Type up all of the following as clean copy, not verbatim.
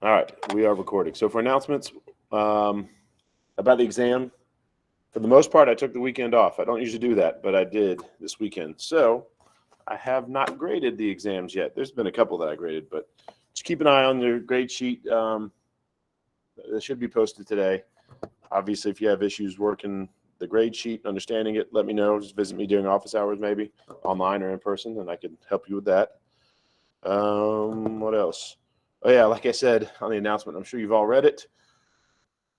All right, we are recording. So for announcements about the exam, for the most part, I took the weekend off. I don't usually do that, but I did this weekend. So I have not graded the exams yet. There's been a couple that I graded, but just keep an eye on your grade sheet. It should be posted today. Obviously, if you have issues working the grade sheet, understanding it, let me know. Just visit me during office hours, maybe online or in person, and I can help you with that. What else? Oh yeah, like I said on the announcement, I'm sure you've all read it.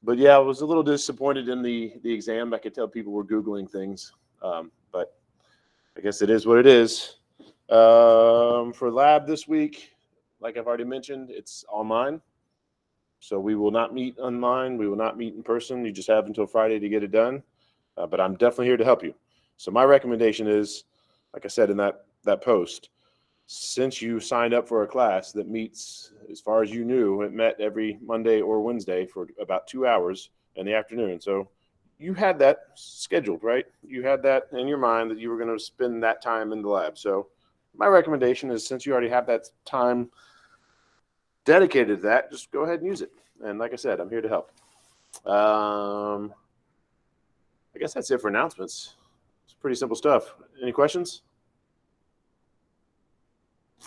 But yeah, I was a little disappointed in the exam. I could tell people were Googling things, but I guess it is what it is. For lab this week, like I've already mentioned, it's online. So we will not meet online. We will not meet in person. You just have until Friday to get it done. But I'm definitely here to help you. So my recommendation is, like I said in that post, since you signed up for a class that meets, as far as you knew, it met every Monday or Wednesday for about 2 hours in the afternoon. So you had that scheduled, right? You had that in your mind that you were going to spend that time in the lab. So my recommendation is, since you already have that time dedicated to that, just go ahead and use it. And like I said, I'm here to help. I guess that's it for announcements. It's pretty simple stuff. Any questions?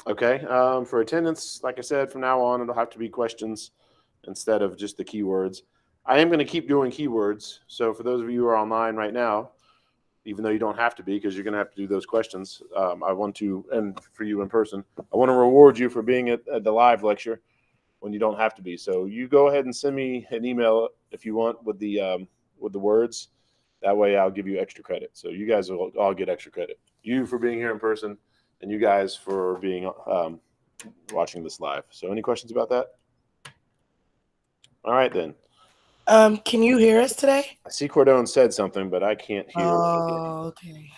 Okay. For attendance, like I said, from now on, it'll have to be questions instead of just the keywords. I am going to keep doing keywords. So for those of you who are online right now, even though you don't have to be, because you're going to have to do those questions, I want to, and for you in person, I want to reward you for being at the live lecture when you don't have to be. So you go ahead and send me an email if you want with the words. That way I'll give you extra credit. So you guys will all get extra credit. You for being here in person, and you guys for being watching this live. So any questions about that? All right, then. Can you hear us today? I see Cordone said something, but I can't hear. Oh, okay.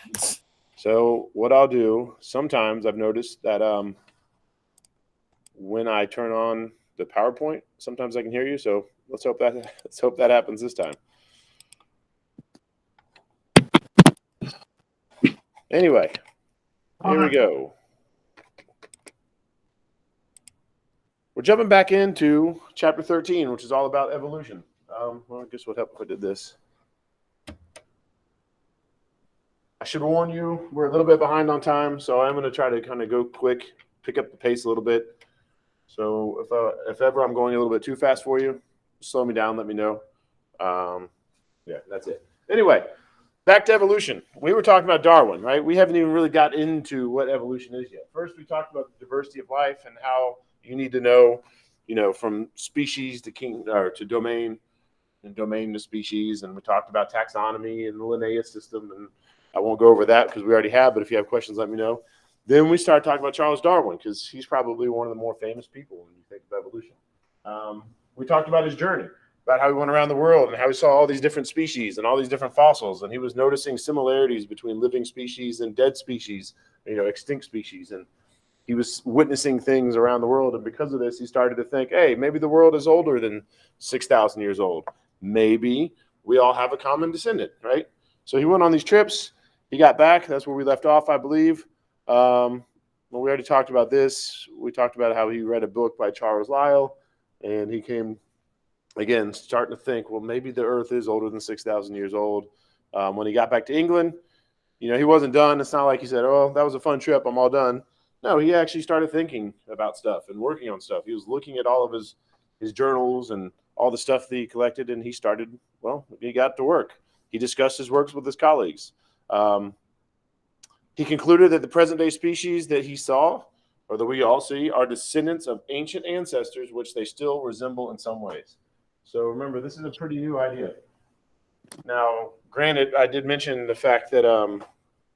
So what I'll do, sometimes I've noticed that when I turn on the PowerPoint, sometimes I can hear you. So let's hope that happens this time. Anyway, here we go. We're jumping back into chapter 13, which is all about evolution. Well, I guess what help if I did this. I should warn you, we're a little bit behind on time, so I'm going to try to kind of go quick, pick up the pace a little bit. So if ever I'm going a little bit too fast for you, slow me down, let me know. Yeah, that's it. Anyway, back to evolution. We were talking about Darwin, right? We haven't even really got into what evolution is yet. First, we talked about the diversity of life and how you need to know, from species to to domain, and domain to species. And we talked about taxonomy and the Linnaeus system. And I won't go over that because we already have, but if you have questions, let me know. Then we started talking about Charles Darwin, because he's probably one of the more famous people when you think of evolution. We talked about his journey, about how he went around the world and how he saw all these different species and all these different fossils. And he was noticing similarities between living species and dead species, extinct species. And he was witnessing things around the world. And because of this, he started to think, hey, maybe the world is older than 6,000 years old. Maybe we all have a common descendant, right? So he went on these trips. He got back. That's where we left off, I believe. Well, we already talked about this. We talked about how he read a book by Charles Lyell, and he came, again, starting to think, well, maybe the Earth is older than 6,000 years old. When he got back to England, he wasn't done. It's not like he said, oh, that was a fun trip, I'm all done. No, he actually started thinking about stuff and working on stuff. He was looking at all of his journals and all the stuff that he collected, and he got to work. He discussed his works with his colleagues. He concluded that the present-day species that he saw, or that we all see, are descendants of ancient ancestors, which they still resemble in some ways. So remember, this is a pretty new idea. Now, granted, I did mention the fact that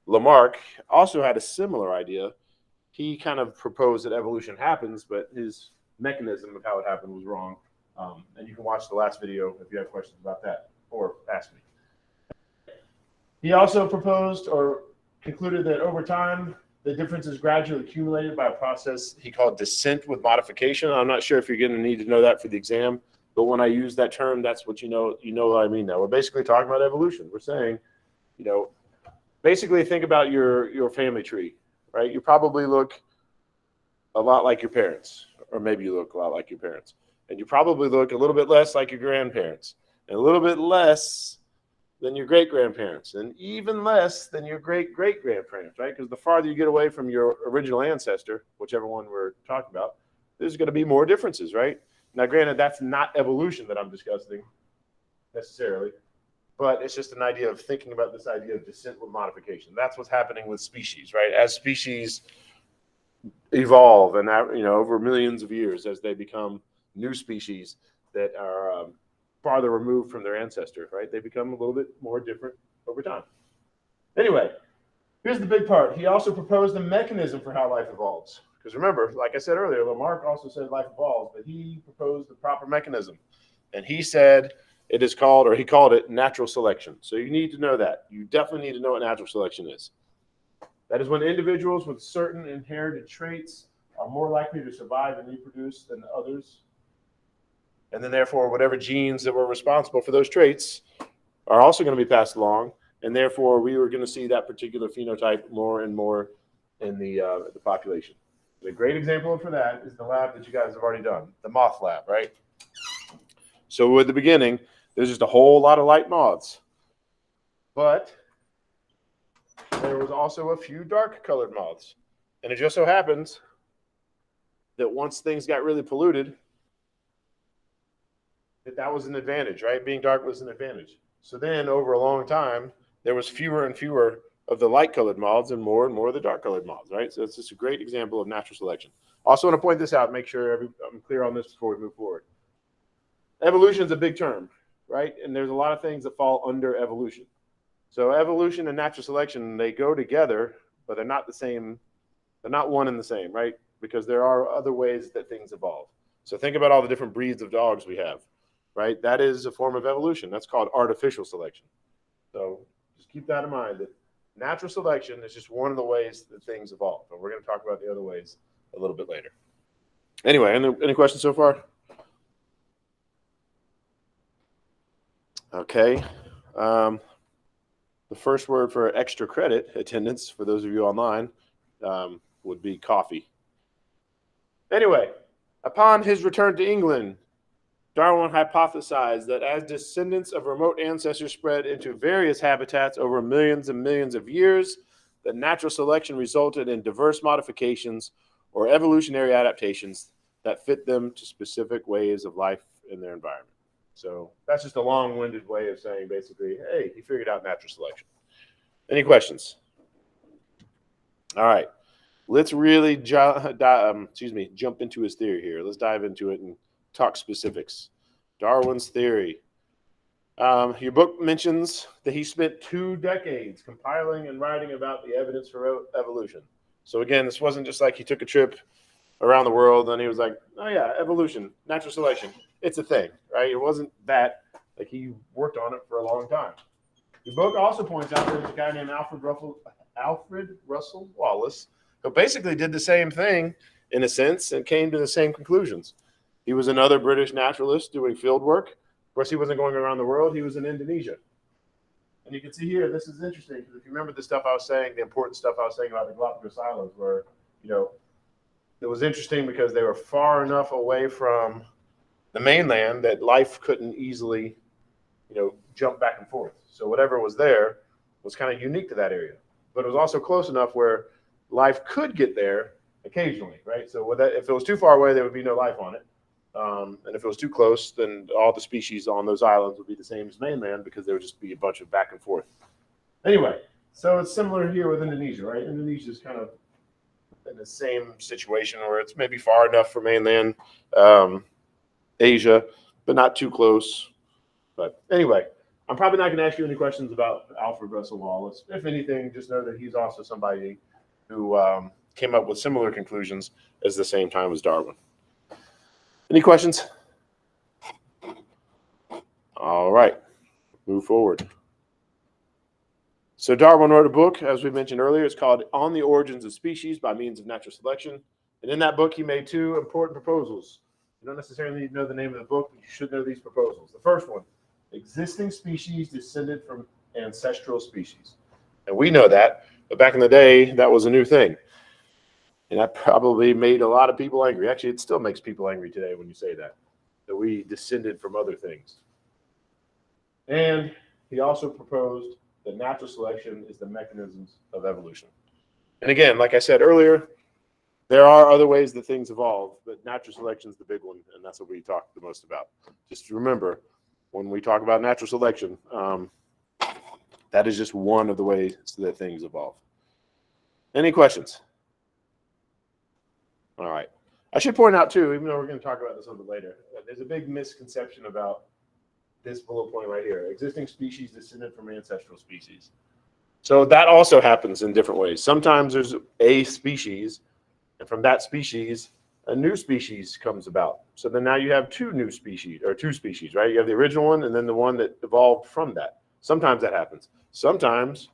Lamarck also had a similar idea. He kind of proposed that evolution happens, but his mechanism of how it happened was wrong. And you can watch the last video if you have questions about that, or ask me. He also proposed or concluded that over time, the difference is gradually accumulated by a process he called descent with modification. I'm not sure if you're going to need to know that for the exam, but when I use that term, that's what you know what I mean now. We're basically talking about evolution. We're saying, basically think about your family tree, right? You probably look a lot like your parents, or maybe you look a lot like your parents. And you probably look a little bit less like your grandparents, and a little bit less than your great-grandparents, and even less than your great-great-grandparents, right? Because the farther you get away from your original ancestor, whichever one we're talking about, there's going to be more differences, right? Now, granted, that's not evolution that I'm discussing necessarily, but it's just an idea of thinking about this idea of descent with modification. That's what's happening with species, right? As species evolve and, over millions of years, as they become new species that are farther removed from their ancestor, right? They become a little bit more different over time. Anyway, here's the big part. He also proposed a mechanism for how life evolves. Because remember, like I said earlier, Lamarck also said life evolves, but he proposed the proper mechanism. And he said it is called, or he called it, natural selection. So you need to know that. You definitely need to know what natural selection is. That is when individuals with certain inherited traits are more likely to survive and reproduce than others. And then therefore, whatever genes that were responsible for those traits are also going to be passed along. And therefore, we were going to see that particular phenotype more and more in the population. A great example for that is the lab that you guys have already done, the moth lab, right? So at the beginning, there's just a whole lot of light moths. But there was also a few dark-colored moths. And it just so happens that once things got really polluted, that was an advantage, right? Being dark was an advantage. So then over a long time, there was fewer and fewer of the light-colored moths and more of the dark-colored moths, right? So it's just a great example of natural selection. Also want to point this out, make sure I'm clear on this before we move forward. Evolution is a big term, right? And there's a lot of things that fall under evolution. So evolution and natural selection, they go together, but they're not the same. They're not one and the same, right? Because there are other ways that things evolve. So think about all the different breeds of dogs we have, right? That is a form of evolution. That's called artificial selection. So just keep that in mind, that natural selection is just one of the ways that things evolve. And we're going to talk about the other ways a little bit later. Anyway, any questions so far? Okay. The first word for extra credit attendance, for those of you online, would be coffee. Anyway, upon his return to England, Darwin hypothesized that as descendants of remote ancestors spread into various habitats over millions and millions of years, that natural selection resulted in diverse modifications or evolutionary adaptations that fit them to specific ways of life in their environment. So that's just a long-winded way of saying basically, hey, he figured out natural selection. Any questions? All right, let's really jump into his theory here. Let's dive into it and talk specifics. Darwin's Theory. Your book mentions that he spent 2 decades compiling and writing about the evidence for evolution. So again, this wasn't just like he took a trip around the world and he was like, oh yeah, evolution, natural selection, it's a thing, right? It wasn't that. Like, he worked on it for a long time. The book also points out there's a guy named Alfred Russel Wallace who basically did the same thing in a sense and came to the same conclusions. He was another British naturalist doing field work. Of course, he wasn't going around the world. He was in Indonesia. And you can see here, this is interesting, because if you remember the stuff I was saying, the important stuff I was saying about the Galapagos Islands, where, it was interesting because they were far enough away from the mainland that life couldn't easily, jump back and forth. So whatever was there was kind of unique to that area. But it was also close enough where life could get there occasionally, right? So if it was too far away, there would be no life on it. And if it was too close, then all the species on those islands would be the same as mainland, because there would just be a bunch of back and forth. Anyway, so it's similar here with Indonesia, right? Indonesia is kind of in the same situation where it's maybe far enough for mainland Asia, but not too close. But anyway, I'm probably not going to ask you any questions about Alfred Russel Wallace. If anything, just know that he's also somebody who came up with similar conclusions at the same time as Darwin. Any questions? All right, move forward. So Darwin wrote a book, as we mentioned earlier. It's called On the Origins of Species by Means of Natural Selection. And in that book, he made 2 important proposals. You don't necessarily need to know the name of the book, but you should know these proposals. The first one, existing species descended from ancestral species. And we know that, but back in the day, that was a new thing. And that probably made a lot of people angry. Actually, it still makes people angry today when you say that. that we descended from other things. And he also proposed that natural selection is the mechanisms of evolution. And again, like I said earlier, there are other ways that things evolve, but natural selection is the big one, and that's what we talk the most about. Just remember, when we talk about natural selection, that is just one of the ways that things evolve. Any questions? All right. I should point out, too, even though we're going to talk about this a little bit later, there's a big misconception about this bullet point right here. Existing species descended from ancestral species. So that also happens in different ways. Sometimes there's a species, and from that species, a new species comes about. So then now you have two species, right? You have the original one and then the one that evolved from that. Sometimes that happens. Sometimes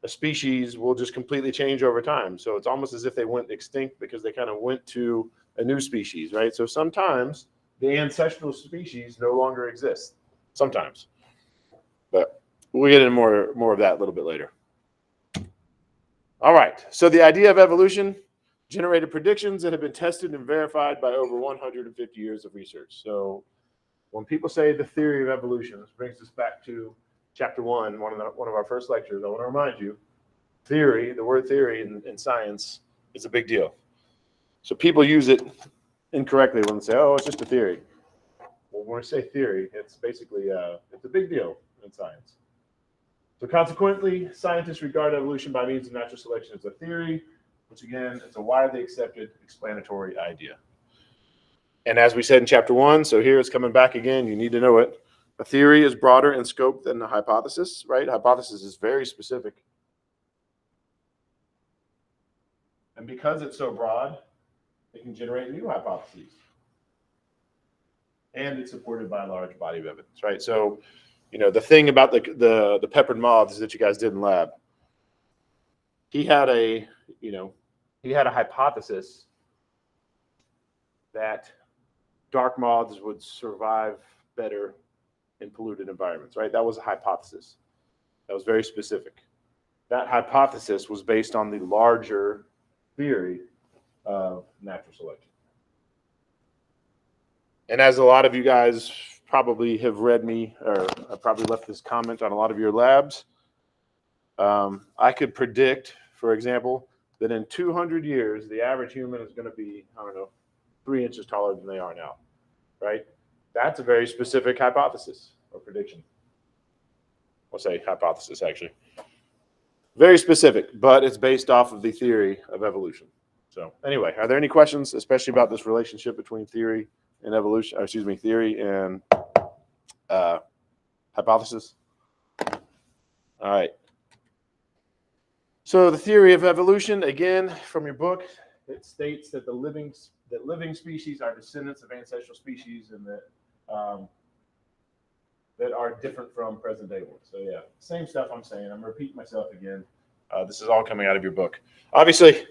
a species will just completely change over time. So it's almost as if they went extinct because they kind of went to a new species, right? So sometimes the ancestral species no longer exist. Sometimes. But we'll get into more of that a little bit later. All right. So the idea of evolution generated predictions that have been tested and verified by over 150 years of research. So when people say the theory of evolution, this brings us back to chapter 1, one of our first lectures. I want to remind you, theory, the word theory in science is a big deal. So people use it incorrectly when they say, oh, it's just a theory. Well, when we say theory, it's basically it's a big deal in science. So consequently, scientists regard evolution by means of natural selection as a theory, which again, it's a widely accepted explanatory idea. And as we said in chapter 1, so here it's coming back again, you need to know it. A theory is broader in scope than a hypothesis, right? Hypothesis is very specific. And because it's so broad, it can generate new hypotheses. And it's supported by a large body of evidence, right? So, you know, the thing about the peppered moths that you guys did in lab, he had a hypothesis that dark moths would survive better in polluted environments, right? That was a hypothesis. That was very specific. That hypothesis was based on the larger theory of natural selection. And as a lot of you guys probably have read me, or I probably left this comment on a lot of your labs, I could predict, for example, that in 200 years, the average human is going to be, 3 inches taller than they are now, right? That's a very specific hypothesis or prediction. I'll say hypothesis, actually. Very specific, but it's based off of the theory of evolution. So anyway, are there any questions, especially about this relationship between theory and evolution, theory and hypothesis? All right. So the theory of evolution, again, from your book, it states that living species are descendants of ancestral species and that are different from present day ones. So yeah, same stuff I'm saying. I'm repeating myself again. This is all coming out of your book. Obviously,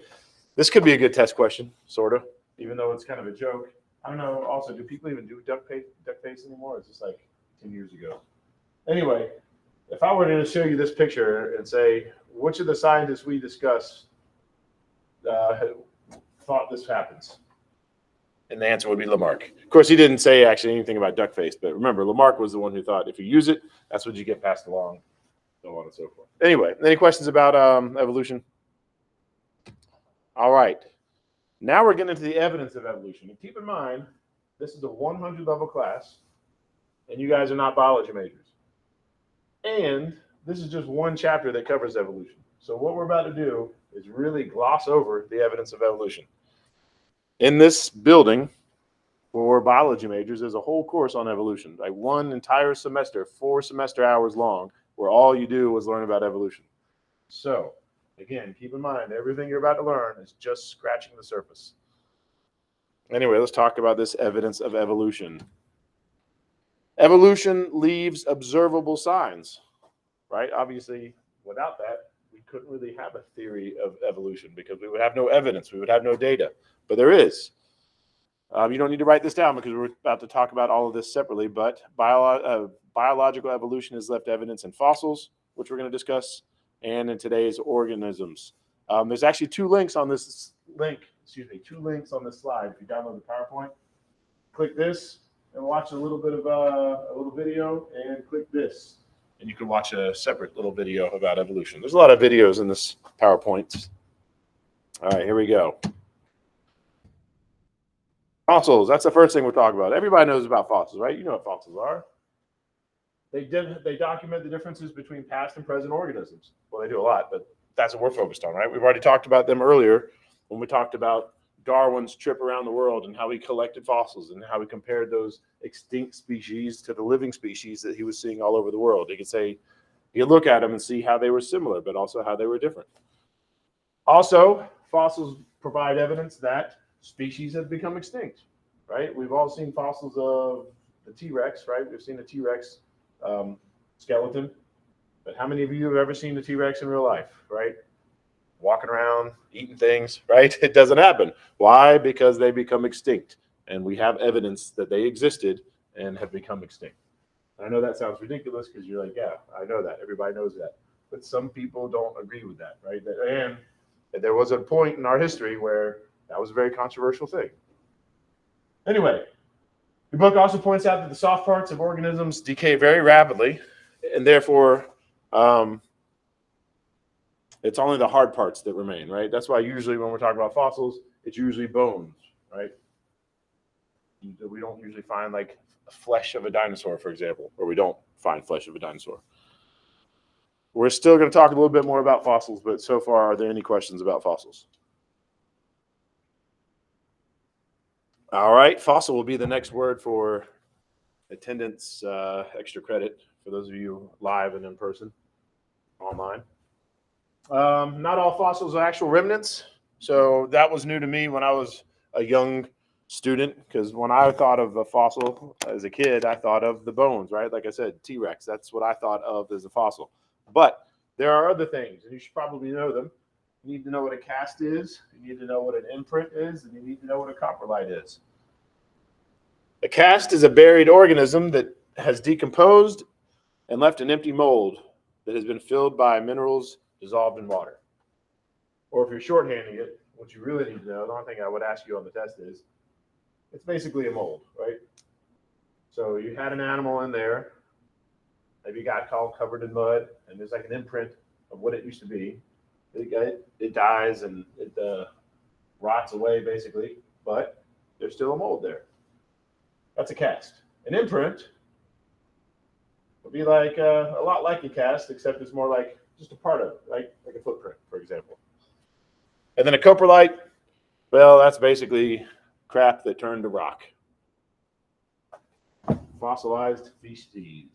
this could be a good test question, sort of, even though it's kind of a joke. I don't know. Also, do people even do duck face anymore? It's just like 10 years ago. Anyway, if I were to show you this picture and say, which of the scientists we discussed thought this happens? And the answer would be Lamarck. Of course, he didn't say actually anything about duck face, but remember, Lamarck was the one who thought if you use it, that's what you get passed along, so on and so forth. Anyway, any questions about evolution? All right. Now we're getting into the evidence of evolution. And keep in mind, this is a 100 level class, and you guys are not biology majors. And this is just one chapter that covers evolution. So what we're about to do is really gloss over the evidence of evolution. In this building, for biology majors, there's a whole course on evolution, like one entire semester, 4 semester hours long, where all you do is learn about evolution. So, again, keep in mind, everything you're about to learn is just scratching the surface. Anyway, let's talk about this evidence of evolution. Evolution leaves observable signs, right? Obviously, without that, we couldn't really have a theory of evolution because we would have no evidence, we would have no data. But there is. You don't need to write this down because we're about to talk about all of this separately, but biological evolution has left evidence in fossils, which we're going to discuss, and in today's organisms. There's actually two links on this slide. If you download the PowerPoint, click this, and watch a little bit of a little video and click this. And you can watch a separate little video about evolution. There's a lot of videos in this PowerPoint. All right, here we go. Fossils, that's the first thing we'll talk about. Everybody knows about fossils, right? You know what fossils are. They document the differences between past and present organisms. Well, they do a lot, but that's what we're focused on, right? We've already talked about them earlier when we talked about Darwin's trip around the world and how he collected fossils and how he compared those extinct species to the living species that he was seeing all over the world. You could say, you could look at them and see how they were similar, but also how they were different. Also, fossils provide evidence that species have become extinct, right? We've all seen fossils of the T-Rex, right? We've seen the T-Rex skeleton, but how many of you have ever seen the T-Rex in real life, right? Walking around, eating things, right? It doesn't happen. Why? Because they become extinct, and we have evidence that they existed and have become extinct. I know that sounds ridiculous because you're like, yeah, I know that. Everybody knows that. But some people don't agree with that, right? And there was a point in our history where that was a very controversial thing. Anyway, your book also points out that the soft parts of organisms decay very rapidly, and therefore it's only the hard parts that remain, right? That's why usually when we're talking about fossils, it's usually bones, right? We don't usually find like flesh of a dinosaur, for example, or we don't find flesh of a dinosaur. We're still going to talk a little bit more about fossils, but so far, are there any questions about fossils? All right, fossil will be the next word for attendance, extra credit for those of you live and in person, online. Not all fossils are actual remnants. So that was new to me when I was a young student, because when I thought of a fossil as a kid, I thought of the bones, right? Like I said, T-Rex, that's what I thought of as a fossil. But there are other things, and you should probably know them. You need to know what a cast is, you need to know what an imprint is, and you need to know what a coprolite is. A cast is a buried organism that has decomposed and left an empty mold that has been filled by minerals dissolved in water. Or if you're shorthanding it, what you really need to know, the only thing I would ask you on the test is, it's basically a mold, right? So you had an animal in there, maybe got covered in mud, and there's like an imprint of what it used to be. It dies and it rots away basically, but there's still a mold there. That's a cast. An imprint would be like a lot like a cast, except it's more like just a part of it, right? Like a footprint, for example. And then a coprolite, well, that's basically crap that turned to rock. Fossilized feces.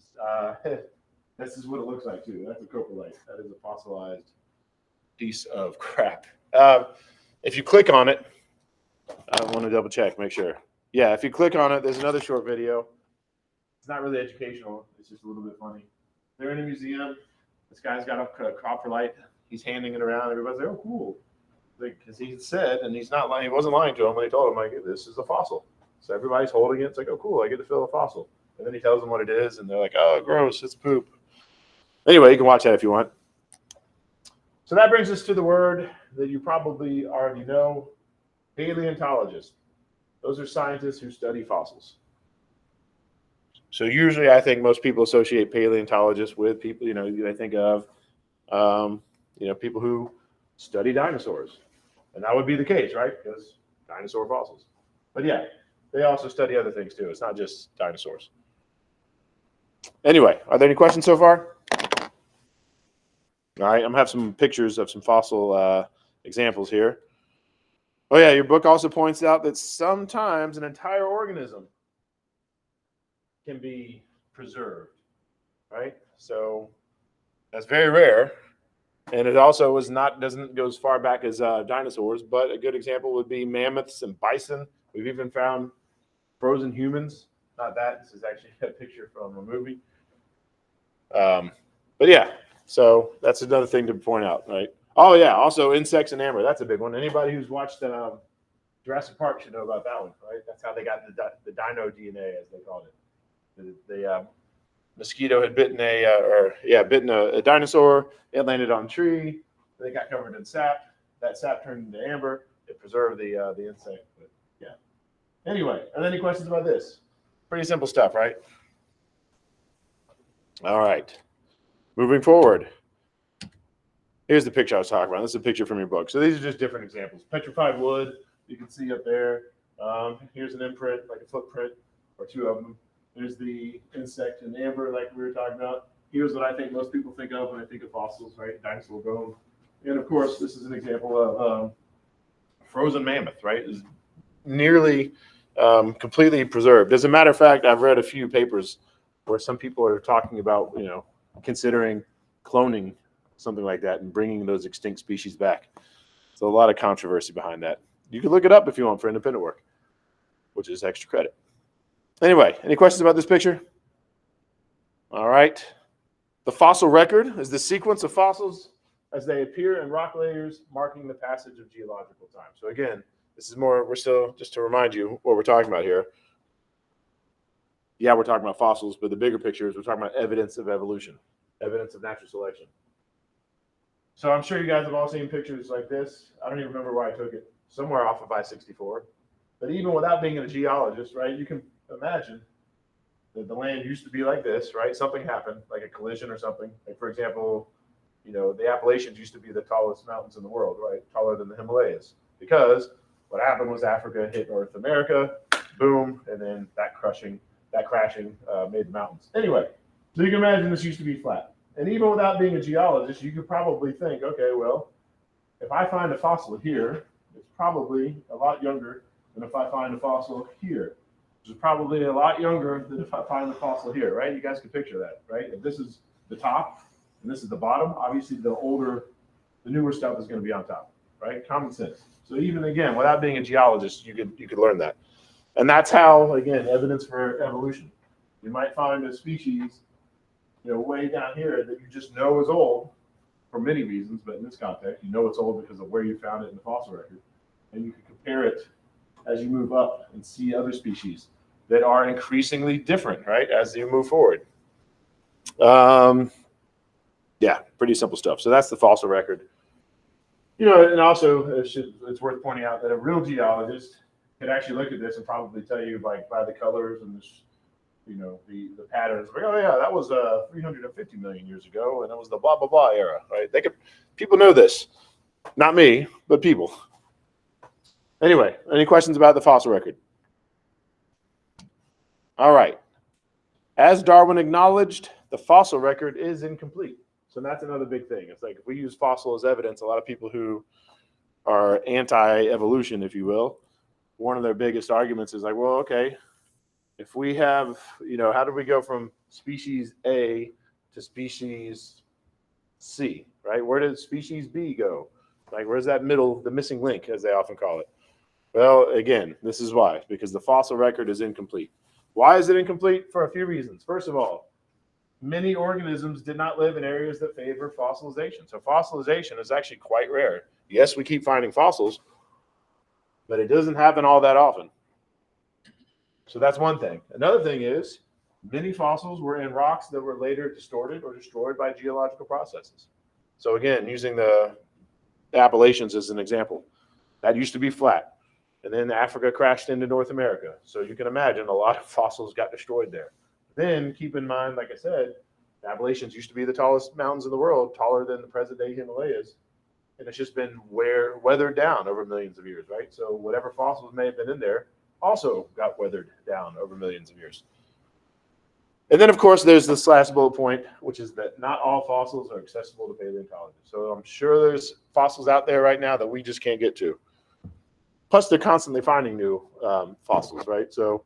This is what it looks like too. That's a coprolite. That is a fossilized piece of crap. If you click on it, I want to double check, make sure. Yeah, if you click on it, there's another short video. It's not really educational. It's just a little bit funny. They're in a museum. This guy's got a coprolite. He's handing it around. Everybody's like, oh, cool. Because he said, and he's not lying, he wasn't lying to him when he told him, like, this is a fossil. So everybody's holding it. It's like, oh, cool, I get to feel a fossil. And then he tells them what it is, and they're like, oh, gross, it's poop. Anyway, you can watch that if you want. So that brings us to the word that you probably already know, paleontologist. Those are scientists who study fossils. So usually I think most people associate paleontologists with people, they think of, people who study dinosaurs. And that would be the case, right? Because dinosaur fossils. But yeah, they also study other things too. It's not just dinosaurs. Anyway, are there any questions so far? All right, I'm going to have some pictures of some fossil examples here. Oh yeah, your book also points out that sometimes an entire organism can be preserved, right? So that's very rare. And it also doesn't go as far back as dinosaurs, but a good example would be mammoths and bison. We've even found frozen humans. Not that, this is actually a picture from a movie. But yeah, so that's another thing to point out, right? Oh yeah, also insects and amber. That's a big one. Anybody who's watched Jurassic Park should know about that one, right? That's how they got the dino DNA, as they called it. The mosquito had bitten a dinosaur. It landed on a tree. They got covered in sap. That sap turned into amber. It preserved the insect. But yeah. Anyway, are there any questions about this? Pretty simple stuff, right? All right. Moving forward. Here's the picture I was talking about. This is a picture from your book. So these are just different examples. Petrified wood, you can see up there. Here's an imprint, like a footprint, or two of them. There's the insect and amber, like we were talking about. Here's what I think most people think of when I think of fossils, right? Dinosaur bone. And of course, this is an example of frozen mammoth, right? It's nearly completely preserved. As a matter of fact, I've read a few papers where some people are talking about, considering cloning something like that and bringing those extinct species back. So a lot of controversy behind that. You can look it up if you want for independent work, which is extra credit. Anyway, any questions about this picture? All right. The fossil record is the sequence of fossils as they appear in rock layers marking the passage of geological time. So again, this is more, we're still, just to remind you what we're talking about here. Yeah, we're talking about fossils, but the bigger picture is we're talking about evidence of evolution, evidence of natural selection. So I'm sure you guys have all seen pictures like this. I don't even remember where I took it, somewhere off of I-64. But even without being a geologist, right, you can imagine that the land used to be like this, right? Something happened, like a collision or something. Like, for example, the Appalachians used to be the tallest mountains in the world, right? Taller than the Himalayas. Because what happened was Africa hit North America, boom, and then that crashing made the mountains. Anyway, so you can imagine this used to be flat. And even without being a geologist, you could probably think, okay, well, if I find a fossil here, it's probably a lot younger than if I find a fossil here. Which is probably a lot younger than if I find the fossil here, right? You guys can picture that, right? If this is the top and this is the bottom, obviously the newer stuff is going to be on top, right? Common sense. So even again, without being a geologist, you could learn that. And that's how, again, evidence for evolution. You might find a species way down here that you just know is old for many reasons, but in this context, it's old because of where you found it in the fossil record. And you can compare it as you move up and see other species that are increasingly different, right, as you move forward. Yeah, pretty simple stuff. So that's the fossil record. And also it's worth pointing out that a real geologist could actually look at this and probably tell you, like, by the colors and the patterns. Like, oh yeah, that was 350 million years ago, and it was the blah blah blah era, right? People know this, not me, but people. Anyway, any questions about the fossil record? All right. As Darwin acknowledged, the fossil record is incomplete. So that's another big thing. It's like if we use fossil as evidence, a lot of people who are anti-evolution, if you will, one of their biggest arguments is like, well, okay, if we have, how do we go from species A to species C, right? Where did species B go? Like, where's that the missing link, as they often call it? Well, again, this is why, because the fossil record is incomplete. Why is it incomplete? For a few reasons. First of all, many organisms did not live in areas that favor fossilization. So fossilization is actually quite rare. Yes, we keep finding fossils, but it doesn't happen all that often. So that's one thing. Another thing is many fossils were in rocks that were later distorted or destroyed by geological processes. So again, using the Appalachians as an example, that used to be flat. And then Africa crashed into North America. So you can imagine a lot of fossils got destroyed there. Then keep in mind, like I said, the Appalachians used to be the tallest mountains in the world, taller than the present day Himalayas. And it's just been weathered down over millions of years, right? So whatever fossils may have been in there also got weathered down over millions of years. And then, of course, there's this last bullet point, which is that not all fossils are accessible to paleontologists. So I'm sure there's fossils out there right now that we just can't get to. Plus, they're constantly finding new fossils, right? So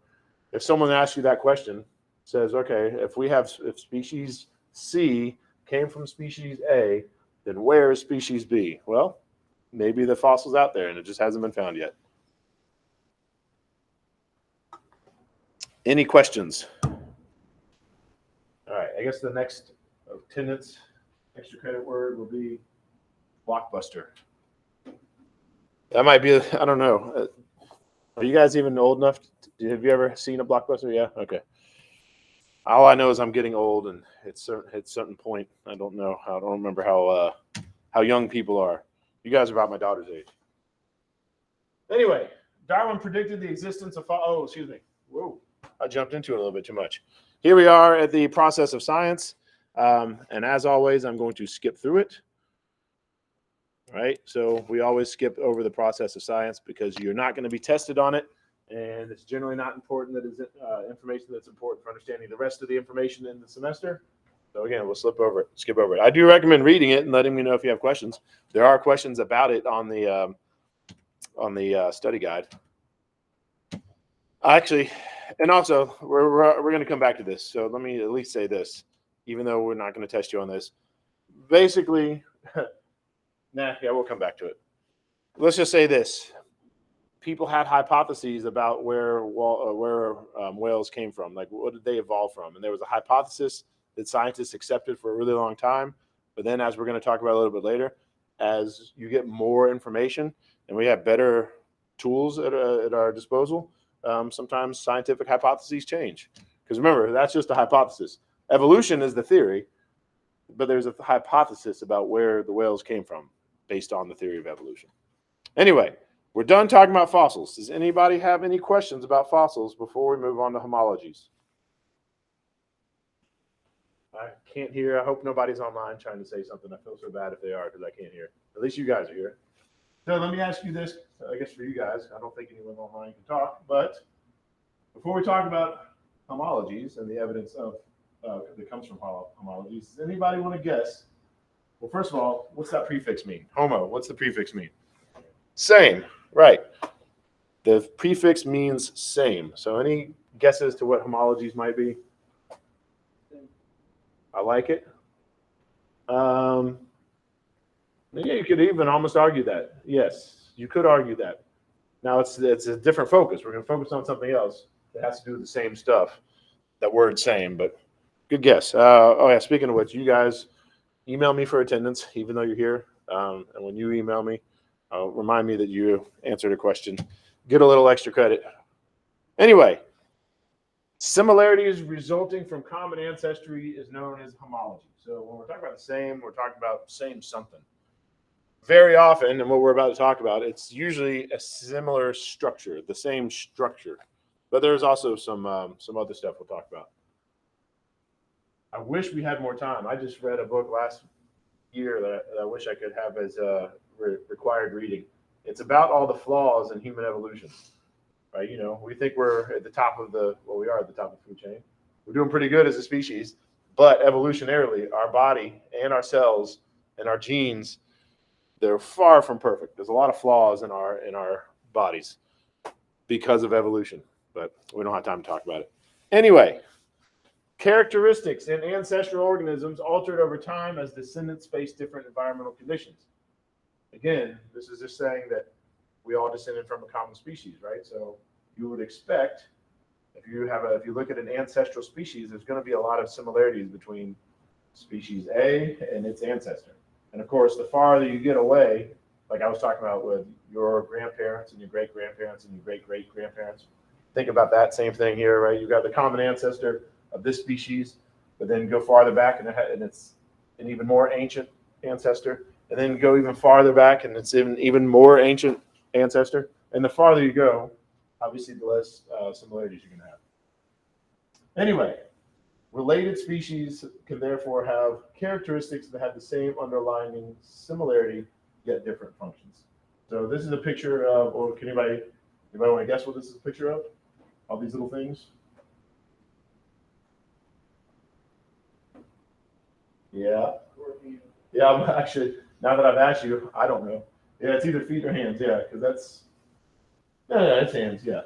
if someone asks you that question, says, okay, if species C came from species A, then where is species B? Well, maybe the fossil's out there and it just hasn't been found yet. Any questions? All right, I guess the next attendance extra credit word will be blockbuster. That might be, I don't know. Are you guys even old enough? Have you ever seen a blockbuster? Yeah, okay. All I know is I'm getting old, and at certain point, I don't remember how young people are. You guys are about my daughter's age. Anyway, Darwin predicted the existence of. Oh, excuse me. Whoa, I I jumped into it a little bit too much. Here we are at the process of science. And as always, I'm going to skip through it. All right. So we always skip over the process of science because you're not going to be tested on it. And it's generally not important that is information that's important for understanding the rest of the information in the semester. So again, we'll skip over it. I do recommend reading it and letting me know if you have questions. There are questions about it on the study guide. Actually, and also we're going to come back to this. So let me at least say this, even though we're not going to test you on this. Basically, we'll come back to it. Let's just say this. People had hypotheses about where whales came from, like what did they evolve from, and there was a hypothesis that scientists accepted for a really long time. But then, as we're going to talk about a little bit later, as you get more information and we have better tools at our disposal, sometimes scientific hypotheses change. Because remember, that's just a hypothesis. Evolution is the theory, but there's a hypothesis about where the whales came from based on the theory of evolution. Anyway, we're done talking about fossils. Does anybody have any questions about fossils before we move on to homologies? I can't hear. I hope nobody's online trying to say something. I feel so bad if they are because I can't hear. At least you guys are here. So let me ask you this, I guess for you guys. I don't think anyone online can talk, but before we talk about homologies and the evidence of that comes from homologies, does anybody want to guess? Well, first of all, what's that prefix mean? Homo, what's the prefix mean? Same, right. The prefix means same. So any guesses to what homologies might be? I like it. Yeah, you could even almost argue that. Yes, you could argue that. Now it's a different focus. We're going to focus on something else that has to do with the same stuff. That word same, but good guess. Oh yeah, speaking of which, you guys email me for attendance, even though you're here. And when you email me, remind me that you answered a question. Get a little extra credit. Anyway, similarities resulting from common ancestry is known as homology. So when we're talking about the same, we're talking about same something. Very often, and what we're about to talk about, it's usually a similar structure, the same structure. But there's also some other stuff we'll talk about. I wish we had more time. I just read a book last year that I wish I could have as required reading. It's about all the flaws in human evolution. Right? You know, we think we're at the top of we are at the top of the food chain. We're doing pretty good as a species, but evolutionarily, our body and our cells and our genes, they're far from perfect. There's a lot of flaws in our bodies because of evolution, but we don't have time to talk about it. Anyway, characteristics in ancestral organisms altered over time as descendants face different environmental conditions. Again, this is just saying that we all descended from a common species, right? So you would expect if you look at an ancestral species, there's going to be a lot of similarities between species A and its ancestor. And of course, the farther you get away, like I was talking about with your grandparents and your great-grandparents and your great-great-grandparents, think about that same thing here, right? You've got the common ancestor of this species, but then go farther back and it's an even more ancient ancestor, and then go even farther back and it's even more ancient ancestor. And the farther you go, obviously, the less similarities you're going to have. Anyway, related species can therefore have characteristics that have the same underlying similarity, yet different functions. So this is a picture of, or can anybody want to guess what this is a picture of? All these little things? Yeah. Yeah, I'm actually, now that I've asked you, I don't know. Yeah, it's either feet or hands, yeah, because it's hands, yeah.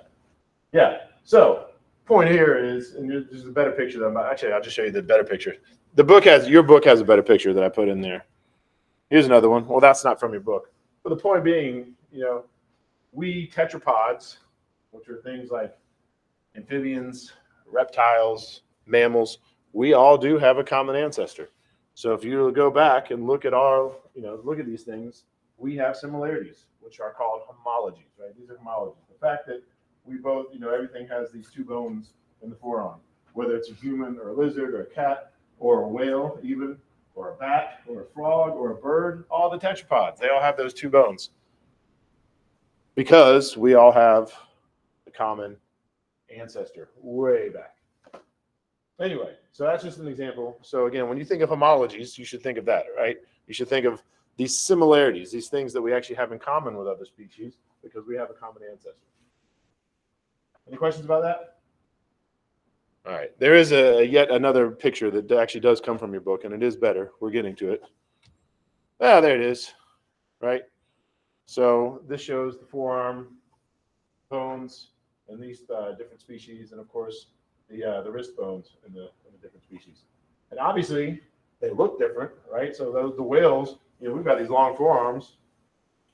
Yeah, so point here is, and there's a better picture actually, I'll just show you the better picture. Your book has a better picture that I put in there. Here's another one. Well, that's not from your book. But the point being, we tetrapods, which are things like amphibians, reptiles, mammals, we all do have a common ancestor. So if you go back and look at look at these things, we have similarities, which are called homologies, right? These are homologies. The fact that we both, everything has these two bones in the forearm, whether it's a human or a lizard or a cat or a whale even, or a bat or a frog or a bird, all the tetrapods, they all have those two bones because we all have a common ancestor way back. Anyway, so that's just an example. So again, when you think of homologies, you should think of that, right? You should think of these similarities, these things that we actually have in common with other species because we have a common ancestor. Any questions about that? All right. There is yet another picture that actually does come from your book, and it is better. We're getting to it. Ah, there it is, right? So this shows the forearm bones in these different species, and of course, the wrist bones in the different species. And obviously, they look different, right? So the whales, we've got these long forearms.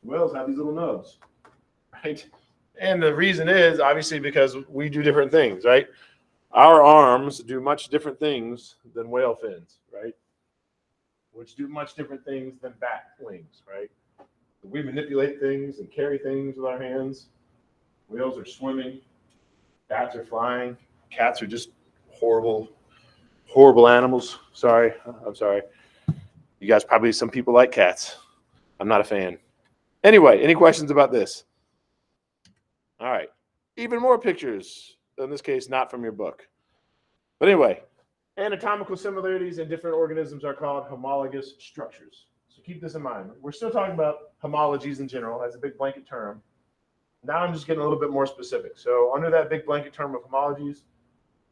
Whales have these little nubs, right? And the reason is obviously because we do different things, right? Our arms do much different things than whale fins, right? Which do much different things than bat wings, right? We manipulate things and carry things with our hands. Whales are swimming. Bats are flying. Cats are just horrible, horrible animals. Sorry. I'm sorry. You guys probably, some people like cats. I'm not a fan. Anyway, any questions about this? All right. Even more pictures, in this case, not from your book. But anyway, anatomical similarities in different organisms are called homologous structures. So keep this in mind. We're still talking about homologies in general as a big blanket term. Now I'm just getting a little bit more specific. So under that big blanket term of homologies,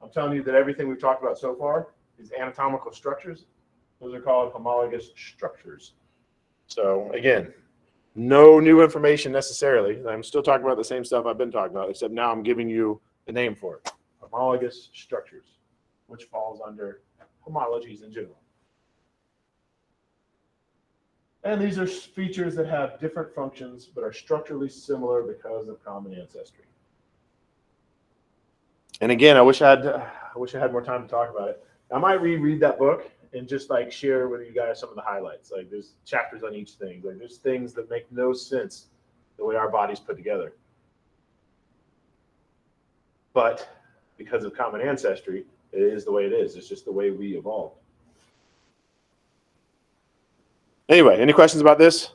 I'm telling you that everything we've talked about so far is anatomical structures. Those are called homologous structures. So again, no new information necessarily. I'm still talking about the same stuff I've been talking about, except now I'm giving you the name for it. Homologous structures, which falls under homologies in general. And these are features that have different functions, but are structurally similar because of common ancestry. And again, I wish I had more time to talk about it. I might reread that book and just like share with you guys some of the highlights. Like there's chapters on each thing. Like there's things that make no sense the way our body's put together. But because of common ancestry, it is the way it is. It's just the way we evolved. Anyway, any questions about this?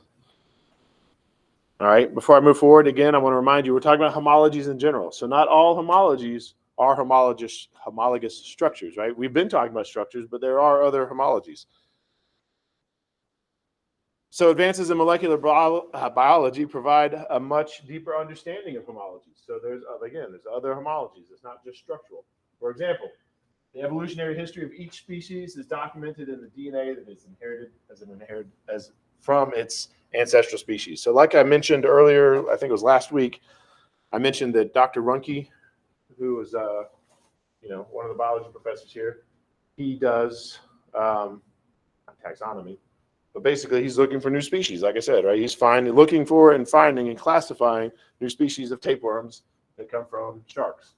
All right, before I move forward, again, I want to remind you, we're talking about homologies in general. So not all homologies are homologous structures, right? We've been talking about structures, but there are other homologies. So advances in molecular biology provide a much deeper understanding of homologies. So there's other homologies. It's not just structural. For example, the evolutionary history of each species is documented in the DNA that is inherited as from its ancestral species. So like I mentioned earlier, I think it was last week, I mentioned that Dr. Runke, who was one of the biology professors here, he does taxonomy, but basically he's looking for new species, like I said, right? He's looking for and finding and classifying new species of tapeworms that come from sharks.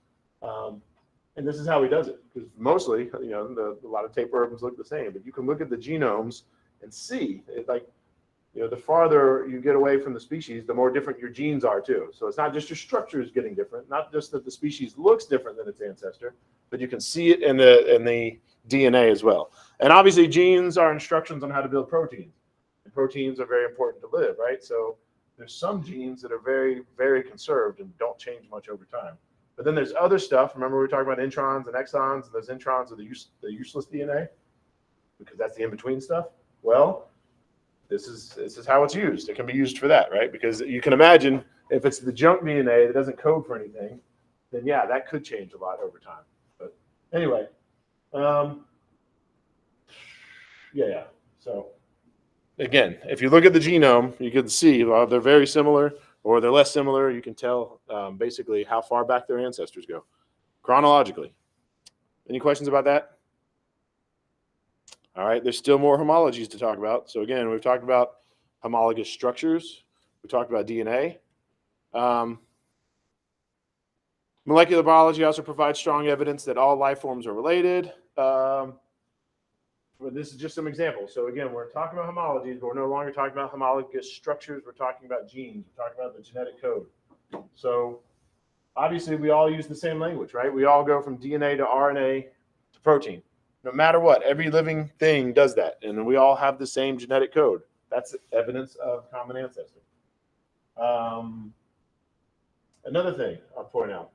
And this is how he does it, because mostly, a lot of tapeworms look the same, but you can look at the genomes and see, the farther you get away from the species, the more different your genes are too. So it's not just your structure is getting different, not just that the species looks different than its ancestor, but you can see it in the DNA as well. And obviously genes are instructions on how to build proteins. And proteins are very important to live, right? So there's some genes that are very, very conserved and don't change much over time. But then there's other stuff. Remember we were talking about introns and exons, and those introns are the useless DNA, because that's the in-between stuff. Well, this is how it's used. It can be used for that, right? Because you can imagine if it's the junk DNA that doesn't code for anything, then yeah, that could change a lot over time. But anyway, yeah. So again, if you look at the genome, you can see they're very similar or they're less similar. You can tell basically how far back their ancestors go chronologically. Any questions about that? All right, there's still more homologies to talk about. So again, we've talked about homologous structures. We talked about DNA. Molecular biology also provides strong evidence that all life forms are related. But this is just some examples. So again, we're talking about homologies, but we're no longer talking about homologous structures. We're talking about genes. We're talking about the genetic code. So obviously, we all use the same language, right? We all go from DNA to RNA to protein. No matter what, every living thing does that. And we all have the same genetic code. That's evidence of common ancestry. Another thing I'll point out.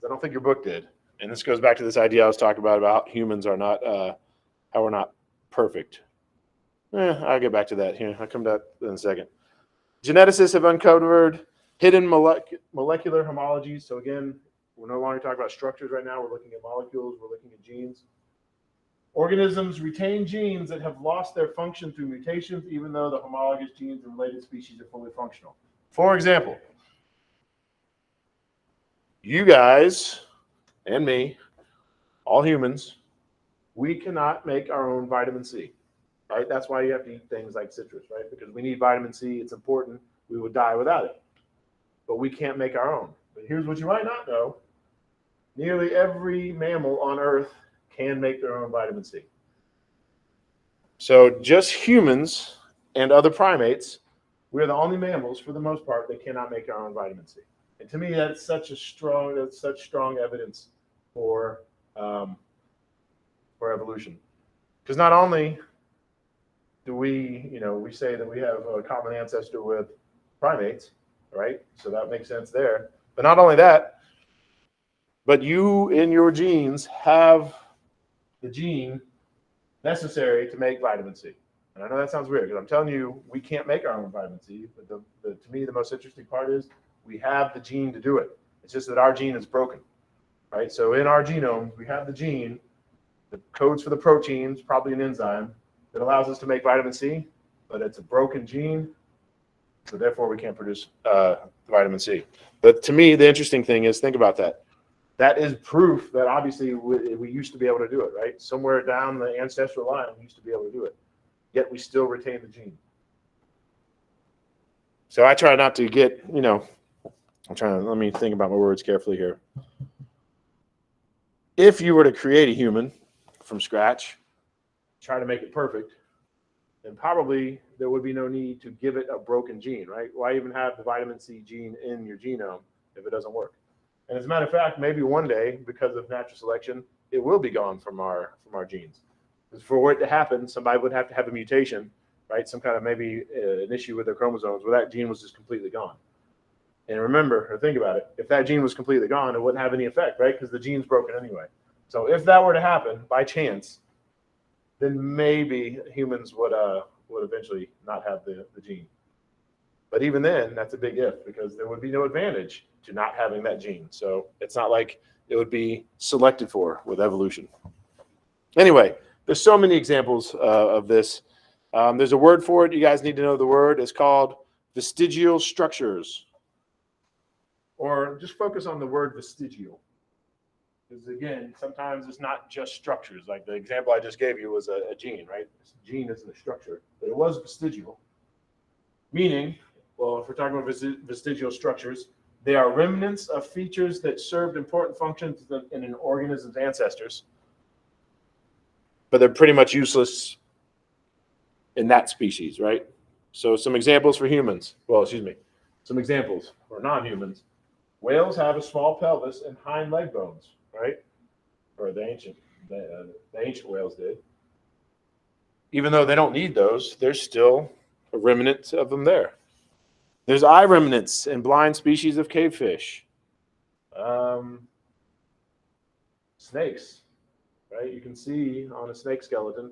I don't think your book did. And this goes back to this idea I was talking about humans are not, how we're not perfect. I'll get back to that here. I'll come to that in a second. Geneticists have uncovered hidden molecular homologies. So again, we're no longer talking about structures right now. We're looking at molecules. We're looking at genes. Organisms retain genes that have lost their function through mutations, even though the homologous genes in related species are fully functional. For example, you guys and me, all humans, we cannot make our own vitamin C, right? That's why you have to eat things like citrus, right? Because we need vitamin C. It's important. We would die without it. But we can't make our own. But here's what you might not know. Nearly every mammal on Earth can make their own vitamin C. So just humans and other primates, we're the only mammals, for the most part, that cannot make our own vitamin C. And to me, that's such strong evidence for evolution. Because not only do we say that we have a common ancestor with primates, right? So that makes sense there. But not only that, but you in your genes have the gene necessary to make vitamin C. And I know that sounds weird because I'm telling you we can't make our own vitamin C, but to me the most interesting part is we have the gene to do it. It's just that our gene is broken, right? So in our genome, we have the gene that codes for the proteins, probably an enzyme, that allows us to make vitamin C, but it's a broken gene, so therefore we can't produce vitamin C. But to me, the interesting thing is, think about that. That is proof that obviously we used to be able to do it, right? Somewhere down the ancestral line, we used to be able to do it. Yet we still retain the gene. So I try not to get, let me think about my words carefully here. If you were to create a human from scratch, try to make it perfect, then probably there would be no need to give it a broken gene, right? Why even have the vitamin C gene in your genome if it doesn't work? And as a matter of fact, maybe one day, because of natural selection, it will be gone from our genes. Because for it to happen, somebody would have to have a mutation, right? Some kind of maybe an issue with their chromosomes where that gene was just completely gone. And remember, or think about it, if that gene was completely gone, it wouldn't have any effect, right? Because the gene's broken anyway. So if that were to happen by chance, then maybe humans would eventually not have the gene. But even then, that's a big if, because there would be no advantage to not having that gene. So it's not like it would be selected for with evolution. Anyway, there's so many examples of this. There's a word for it. You guys need to know the word. It's called vestigial structures. Or just focus on the word vestigial. Because again, sometimes it's not just structures. Like the example I just gave you was a gene, right? A gene isn't a structure, but it was vestigial. Meaning, well, if we're talking about vestigial structures, they are remnants of features that served important functions in an organism's ancestors, but they're pretty much useless in that species, right? So some examples for humans. Some examples for non-humans. Whales have a small pelvis and hind leg bones, right? Or the ancient whales did. Even though they don't need those, there's still a remnant of them there. There's eye remnants in blind species of cavefish. Snakes, right? You can see on a snake skeleton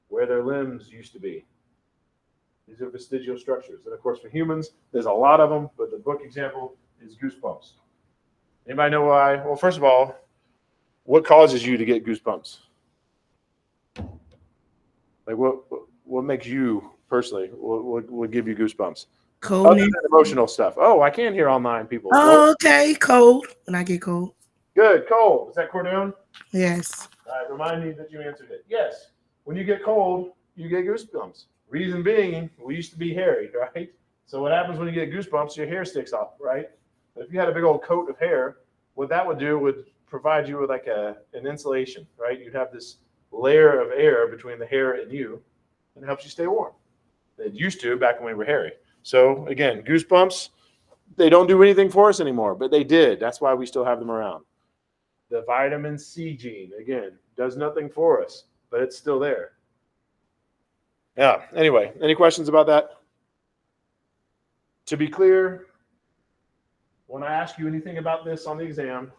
where their limbs used to be. These are vestigial structures. And of course, for humans, there's a lot of them, but the book example is goosebumps. Anybody know why? Well, first of all, what causes you to get goosebumps? Like what makes you personally, what give you goosebumps? Other Coldness. than emotional stuff. Oh, I can hear online people. Oh, okay. Cold. When I get cold. Good. Cold. Is that Cordoon? Yes. All right. Remind me that you answered it. Yes. When you get cold, you get goosebumps. Reason being, we used to be hairy, right? So what happens when you get goosebumps? Your hair sticks up, right? But if you had a big old coat of hair, what that would do would provide you with like an insulation, right? You'd have this layer of air between the hair and you, and it helps you stay warm. It used to back when we were hairy. So again, goosebumps, they don't do anything for us anymore, but they did. That's why we still have them around. The vitamin C gene, again, does nothing for us, but it's still there. Yeah, anyway, any questions about that? To be clear, when I ask you anything about this on the exam,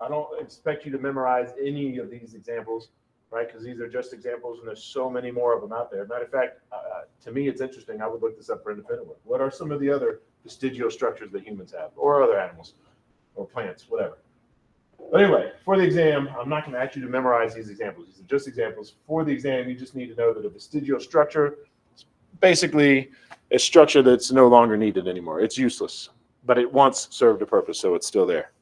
I don't expect you to memorize any of these examples, right? Because these are just examples, and there's so many more of them out there. Matter of fact, to me, it's interesting. I would look this up for independent work. What are some of the other vestigial structures that humans have, or other animals, or plants, whatever? But anyway, for the exam, I'm not going to ask you to memorize these examples. These are just examples. For the exam, you just need to know that a vestigial structure is basically a structure that's no longer needed anymore. It's useless, but it once served a purpose, so it's still there.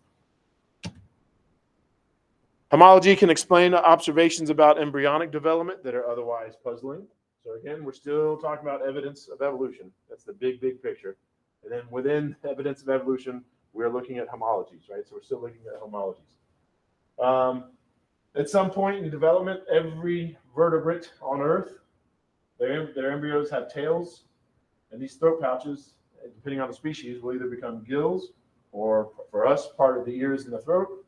Homology can explain observations about embryonic development that are otherwise puzzling. So again, we're still talking about evidence of evolution. That's the big, big picture. And then within evidence of evolution, we're looking at homologies, right? So we're still looking at homologies. At some point in development, every vertebrate on Earth, their embryos have tails, and these throat pouches, depending on the species, will either become gills or, for us, part of the ears in the throat.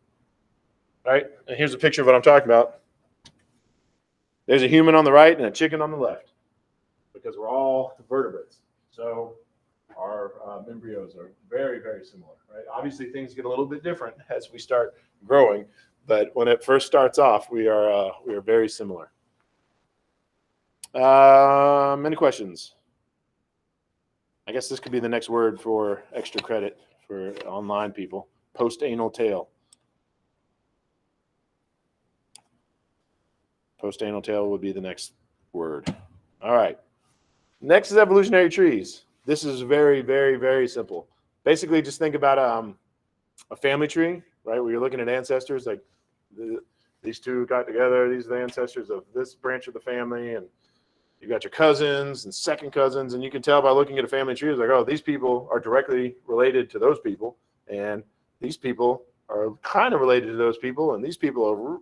Right? And here's a picture of what I'm talking about. There's a human on the right and a chicken on the left, because we're all vertebrates. So our embryos are very, very similar, right? Obviously, things get a little bit different as we start growing, but when it first starts off, we are very similar. Any questions? I guess this could be the next word for extra credit for online people. Post-anal tail. Post-anal tail would be the next word. All right. Next is evolutionary trees. This is very, very, very simple. Basically, just think about a family tree, right? Where you're looking at ancestors, like these two got together. These are the ancestors of this branch of the family, and you got your cousins and second cousins, and you can tell by looking at a family tree, it's like, oh, these people are directly related to those people, and these people are kind of related to those people, and these people are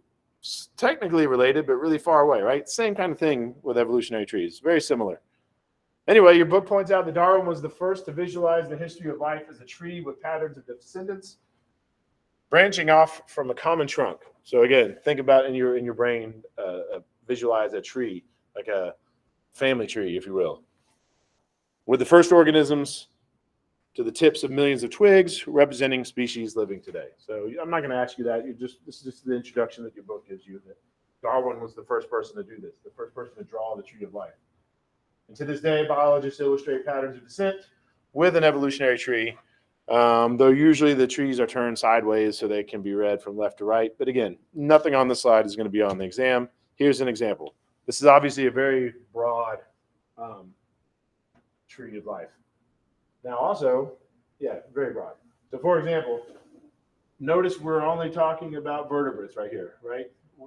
technically related, but really far away, right? Same kind of thing with evolutionary trees. Very similar. Anyway, your book points out that Darwin was the first to visualize the history of life as a tree with patterns of descendants branching off from a common trunk. So again, think about in your brain, visualize a tree, like a family tree, if you will, with the first organisms to the tips of millions of twigs representing species living today. So I'm not going to ask you that. This is just the introduction that your book gives you. That Darwin was the first person to do this, the first person to draw the tree of life. And to this day, biologists illustrate patterns of descent with an evolutionary tree, though usually the trees are turned sideways so they can be read from left to right. But again, nothing on this slide is going to be on the exam. Here's an example. This is obviously a very broad tree of life. Now also, yeah, very broad. So for example, notice we're only talking about vertebrates right here, right?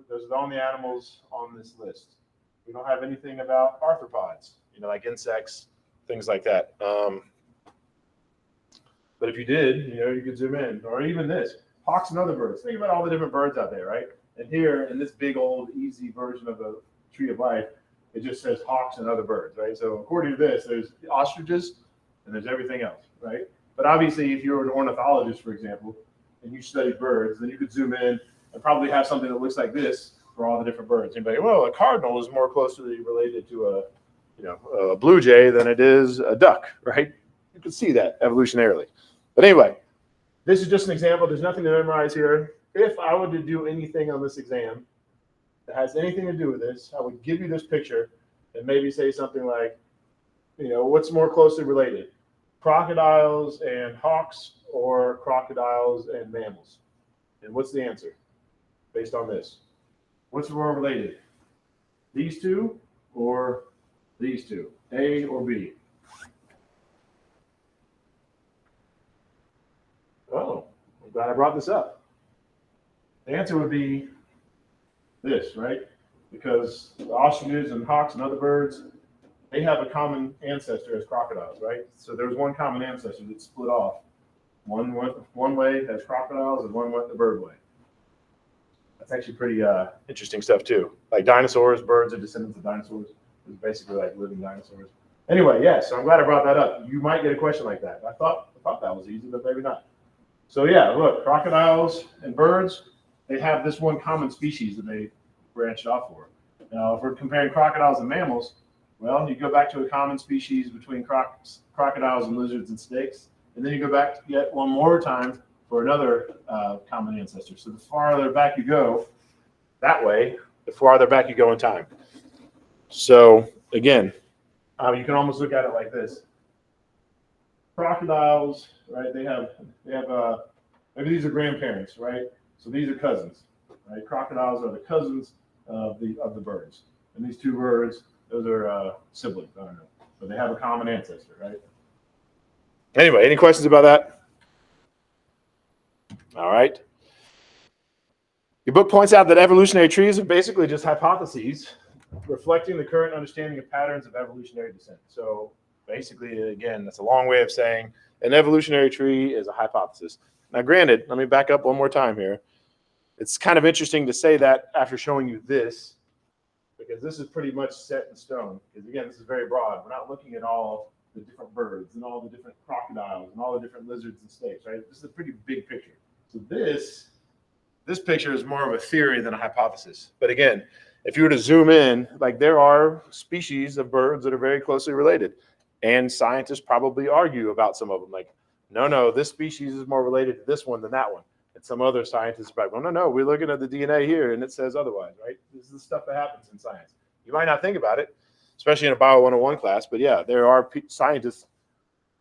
Those are the only animals on this list. We don't have anything about arthropods, like insects, things like that. But if you did, you could zoom in, or even this, hawks and other birds. Think about all the different birds out there, right? And here in this big old easy version of the tree of life, it just says hawks and other birds, right? So according to this, there's ostriches and there's everything else, right? But obviously, if you're an ornithologist, for example, and you study birds, then you could zoom in and probably have something that looks like this for all the different birds. Anybody, well, a cardinal is more closely related to a blue jay than it is a duck, right? You can see that evolutionarily. But anyway, this is just an example. There's nothing to memorize here. If I were to do anything on this exam that has anything to do with this, I would give you this picture and maybe say something like, what's more closely related? Crocodiles and hawks or crocodiles and mammals? And what's the answer based on this? What's more related? These two or these two? A or B? Oh, I'm glad I brought this up. The answer would be this, right? Because the ostriches and hawks and other birds, they have a common ancestor as crocodiles, right? So there was one common ancestor that split off. One went one way as crocodiles, and one went the bird way. That's actually pretty interesting stuff too. Like dinosaurs, birds are descendants of dinosaurs. It's basically like living dinosaurs. Anyway, yeah. So I'm glad I brought that up. You might get a question like that. I thought that was easy, but maybe not. So yeah, look, crocodiles and birds, they have this one common species that they branched off for. Now, if we're comparing crocodiles and mammals, well, you go back to a common species between crocodiles and lizards and snakes, and then you go back yet one more time for another common ancestor. So the farther back you go that way, the farther back you go in time. So again, you can almost look at it like this. Crocodiles, right? They have maybe these are grandparents, right? So these are cousins, right? Crocodiles are the cousins of the birds, and these two birds, those are siblings. I don't know, but they have a common ancestor, right? Anyway, any questions about that? All right. Your book points out that evolutionary trees are basically just hypotheses reflecting the current understanding of patterns of evolutionary descent. So basically, again, that's a long way of saying an evolutionary tree is a hypothesis. Now, granted, let me back up one more time here. It's kind of interesting to say that after showing you this, because this is pretty much set in stone. Because again, this is very broad. We're not looking at all the different birds and all the different crocodiles and all the different lizards and snakes, right? This is a pretty big picture. So this picture is more of a theory than a hypothesis. But again, if you were to zoom in, like there are species of birds that are very closely related. And scientists probably argue about some of them. Like, no, this species is more related to this one than that one. And some other scientists are like, well, no, we're looking at the DNA here and it says otherwise, right? This is the stuff that happens in science. You might not think about it, especially in a Bio 101 class, but yeah, there are scientists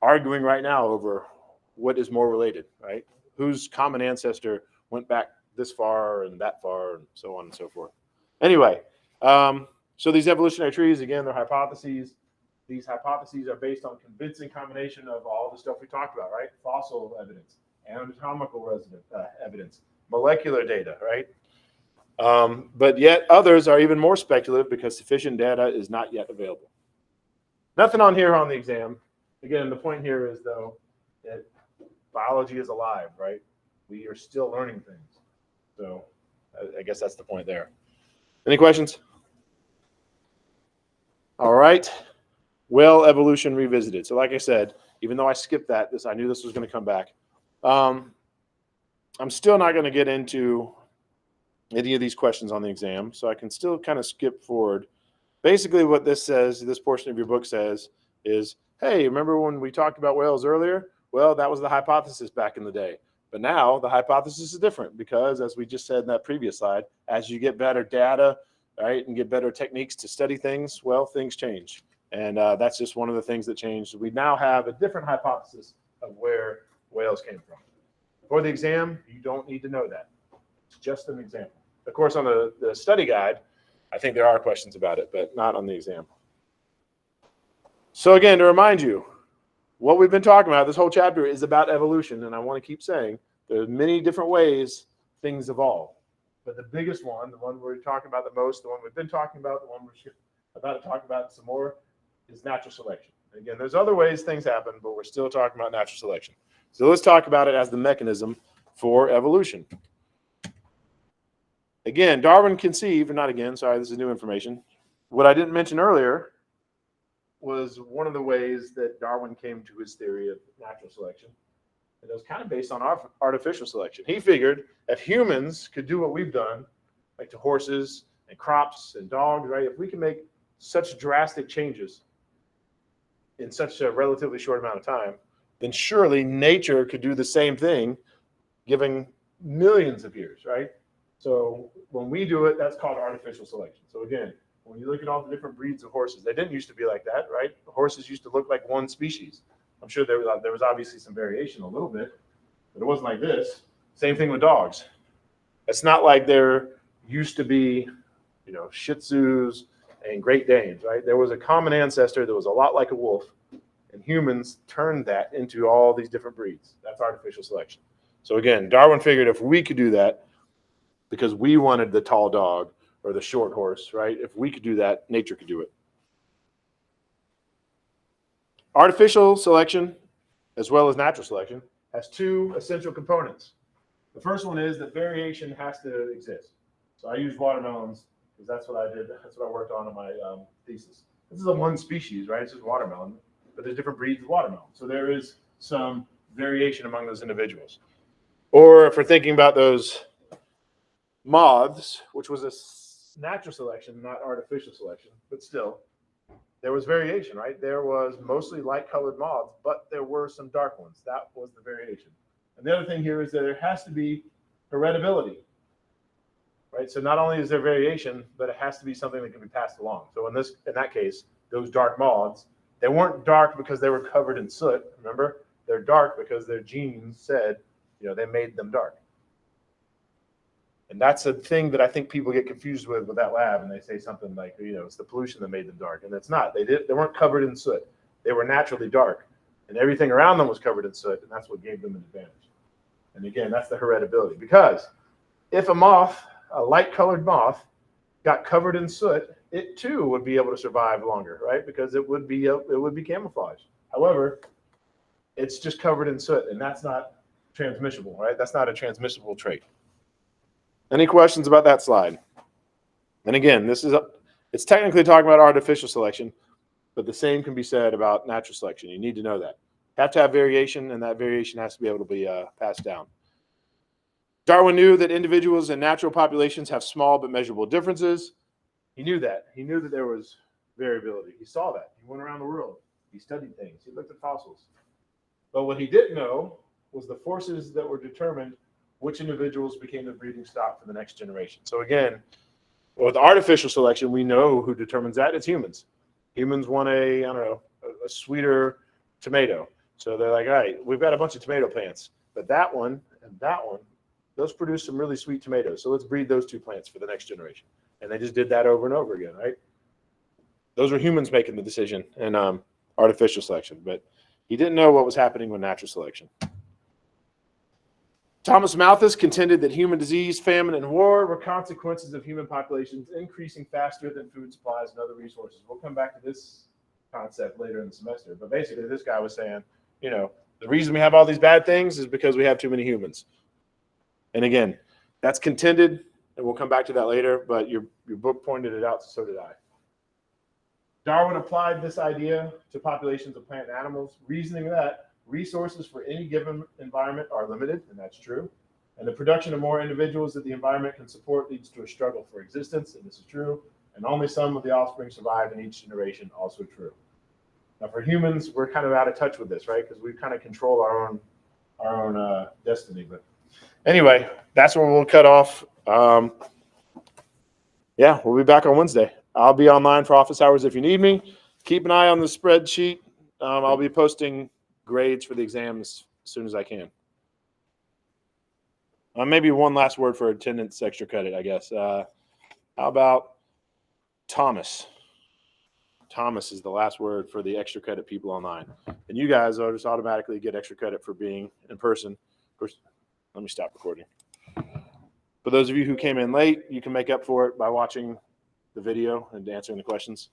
arguing right now over what is more related, right? Whose common ancestor went back this far and that far and so on and so forth. Anyway, so these evolutionary trees, again, they're hypotheses. These hypotheses are based on convincing combination of all the stuff we talked about, right? Fossil evidence, anatomical evidence, molecular data, right? But yet others are even more speculative because sufficient data is not yet available. Nothing on here on the exam. Again, the point here is, though, that biology is alive, right? We are still learning things. So I guess that's the point there. Any questions? All right. Well, evolution revisited. So like I said, even though I skipped that, I knew this was going to come back. I'm still not going to get into any of these questions on the exam, so I can still kind of skip forward. Basically what this says, this portion of your book says, is, hey, remember when we talked about whales earlier? Well, that was the hypothesis back in the day. But now the hypothesis is different because, as we just said in that previous slide, as you get better data, right, and get better techniques to study things, well, things change. And that's just one of the things that changed. We now have a different hypothesis of where whales came from. For the exam, you don't need to know that. It's just an example. Of course, on the study guide, I think there are questions about it, but not on the exam. So again, to remind you, what we've been talking about, this whole chapter is about evolution, and I want to keep saying there's many different ways things evolve. But the biggest one, the one we're talking about the most, the one we've been talking about, the one we're about to talk about some more, is natural selection. Again, there's other ways things happen, but we're still talking about natural selection. So let's talk about it as the mechanism for evolution. Again, Darwin conceived, or not again, sorry, this is new information. What I didn't mention earlier was one of the ways that Darwin came to his theory of natural selection. It was kind of based on artificial selection. He figured if humans could do what we've done, like to horses and crops and dogs, right? If we can make such drastic changes in such a relatively short amount of time, then surely nature could do the same thing, giving millions of years, right? So when we do it, that's called artificial selection. So again, when you look at all the different breeds of horses, they didn't used to be like that, right? Horses used to look like one species. I'm sure there was obviously some variation a little bit, but it wasn't like this. Same thing with dogs. It's not like there used to be, Shih Tzus and Great Danes, right? There was a common ancestor that was a lot like a wolf, and humans turned that into all these different breeds. That's artificial selection. So again, Darwin figured if we could do that, because we wanted the tall dog or the short horse, right? If we could do that, nature could do it. Artificial selection, as well as natural selection, has two essential components. The first one is that variation has to exist. So I use watermelons because that's what I did. That's what I worked on in my thesis. This is a one species, right? It's just watermelon, but there's different breeds of watermelon. So there is some variation among those individuals. Or if we're thinking about those moths, which was a natural selection, not artificial selection, but still, there was variation, right? There was mostly light-colored moths, but there were some dark ones. That was the variation. And the other thing here is that there has to be hereditability, right? So not only is there variation, but it has to be something that can be passed along. So in that case, those dark moths, they weren't dark because they were covered in soot. Remember, they're dark because their genes said, they made them dark. And that's a thing that I think people get confused with that lab, and they say something like, it's the pollution that made them dark, and it's not. They weren't covered in soot. They were naturally dark, and everything around them was covered in soot, and that's what gave them an advantage. And again, that's the hereditability. Because if a light-colored moth, got covered in soot, it too would be able to survive longer, right? Because it would be camouflaged. However, it's just covered in soot, and that's not transmissible, right? That's not a transmissible trait. Any questions about that slide? And again, it's technically talking about artificial selection, but the same can be said about natural selection. You need to know that. You have to have variation, and that variation has to be able to be passed down. Darwin knew that individuals and natural populations have small but measurable differences. He knew that. He knew that there was variability. He saw that. He went around the world. He studied things. He looked at fossils. But what he didn't know was the forces that were determined which individuals became the breeding stock for the next generation. So again, with artificial selection, we know who determines that. It's humans. Humans want a sweeter tomato. So they're like, all right, we've got a bunch of tomato plants, but that one and that one, those produce some really sweet tomatoes. So let's breed those two plants for the next generation. And they just did that over and over again, right? Those were humans making the decision in artificial selection, but he didn't know what was happening with natural selection. Thomas Malthus contended that human disease, famine, and war were consequences of human populations increasing faster than food supplies and other resources. We'll come back to this concept later in the semester, but basically this guy was saying, the reason we have all these bad things is because we have too many humans. And again, that's contended, and we'll come back to that later, but your book pointed it out, so did I. Darwin applied this idea to populations of plant and animals, reasoning that resources for any given environment are limited, and that's true. And the production of more individuals that the environment can support leads to a struggle for existence, and this is true. And only some of the offspring survive in each generation, also true. Now, for humans, we're kind of out of touch with this, right? Because we kind of control our own destiny. But anyway, that's where we'll cut off. Yeah, we'll be back on Wednesday. I'll be online for office hours if you need me. Keep an eye on the spreadsheet. I'll be posting grades for the exams as soon as I can. Maybe one last word for attendance extra credit, I guess. How about Thomas? Thomas is the last word for the extra credit people online. And you guys will just automatically get extra credit for being in person. Of course, let me stop recording. For those of you who came in late, you can make up for it by watching the video and answering the questions.